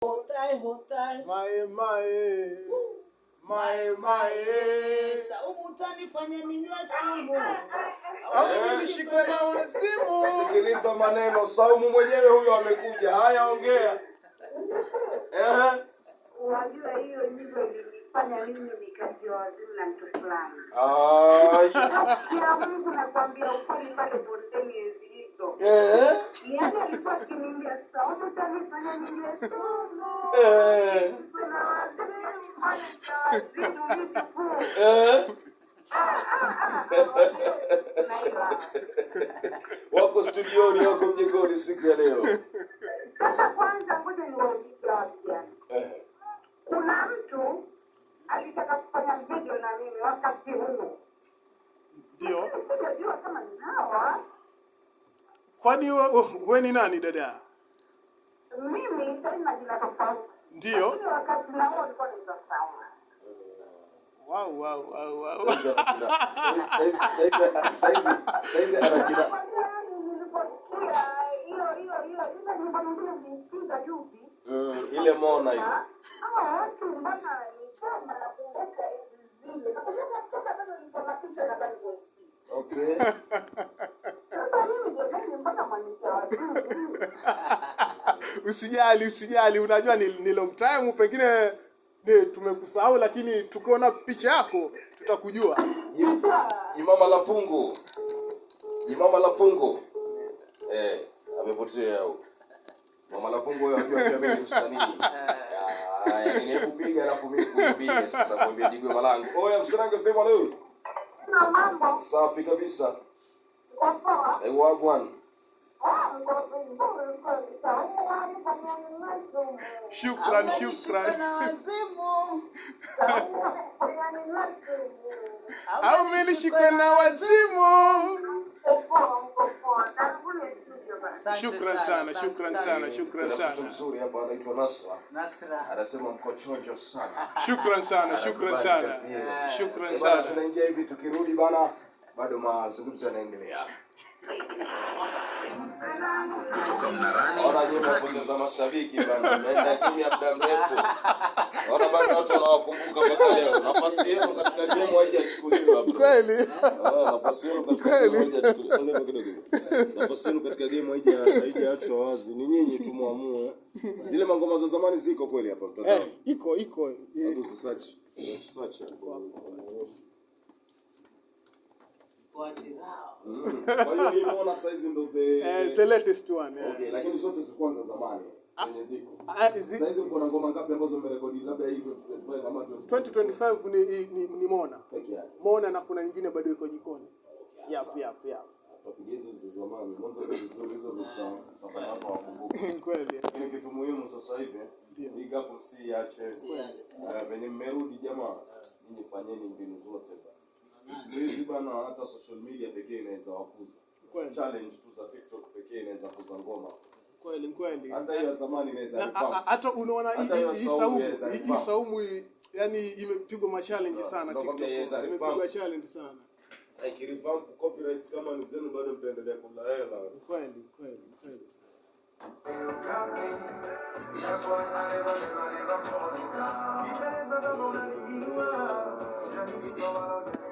Hotai, hotai. Mae. Saumu utanifanya ninywe sumu. Au nishikwe na wazimu. Sikiliza maneno, Saumu mwenyewe huyo amekuja. Haya, ongea. Unajua hiyo ndivyo ilifanya mimi nikajua wazimu na mtu fulani. Kila mtu nakwambia ukweli pale bondeni hizo. Yaani alikuwa akiniambia Saumu utanifanya ninywe sumu. Kuna wazimu, Wako studioni, wako mjengoni siku ya leo. Sasa kwanza ngoja niwaambie wasichana. Kuna mtu alitaka kufanya video na mimi wakati huo. Ndio. Sijajua kama ni hawa. Kwani wewe ni nani dada? Mimi sasa jina tofauti. Ndio. Wakati na wao walikuwa ni sawa. Wow. Saizi anajina. Ile mona ile. Okay. Usijali, unajua ni long time, pengine tumekusahau, lakini tukiona picha yako tutakujua. Jimama la Pungu. Amepotea huyo. Mama la Pungu huyo anajua mimi ni msanii. Nikupiga na kupiga sasa kwambia Jigwe Malango. Oya Msanange fema leo. Na mambo. Safi kabisa. Poa. Wagwan. Shukran. Na wazimu. Au mimi nishikwe na wazimu. Shukran sana. Mtu mzuri hapa anaitwa Nasra. Anasema mko chonjo sana. Shukran sana. Tunaingia hivi, tukirudi bana bado mazungumzo yanaendelea. Ona nyinyi mpoteza mashabiki bana. Naenda kimya muda mrefu. Ona bado watu wanawakumbuka mpaka leo. Nafasi yenu katika game haijachukuliwa. Kweli. Nafasi yenu katika game haijachukuliwa. Nafasi yenu katika game haijaachwa wazi. Ni nyinyi tu muamue. Zile mangoma za zamani ziko kweli hapa mtandao. Iko. Hebu search. Kwa hiyo hii mbona size ndo the latest one. Okay, lakini zote zilikuwa za zamani zenye ziko. Size mko na ngoma ngapi ambazo mmerekodi labda hii 2025 ama 2025 ni Mona. Peke yake. Mona na kuna nyingine bado iko jikoni. Yap. Tupigie hizo za zamani. Mwanzo hizo tutafanya hapa wakumbuke. Kweli. Ni kitu muhimu sasa hivi. Big up msiache. Venye mmerudi jamaa, ninyi fanyeni mbinu zote bana. Hizi bana hata social media pekee inaweza wakuza. Kweli. Challenge tu za TikTok pekee inaweza kuza ngoma. Kweli. Hata hiyo zamani inaweza hata unaona hii Saumu yani imepigwa ma challenge sana TikTok. Imepigwa challenge sana. Ikirevamp copyrights kama ni zenu bado mtaendelea kula hela. Kweli. That's why I never fall in love.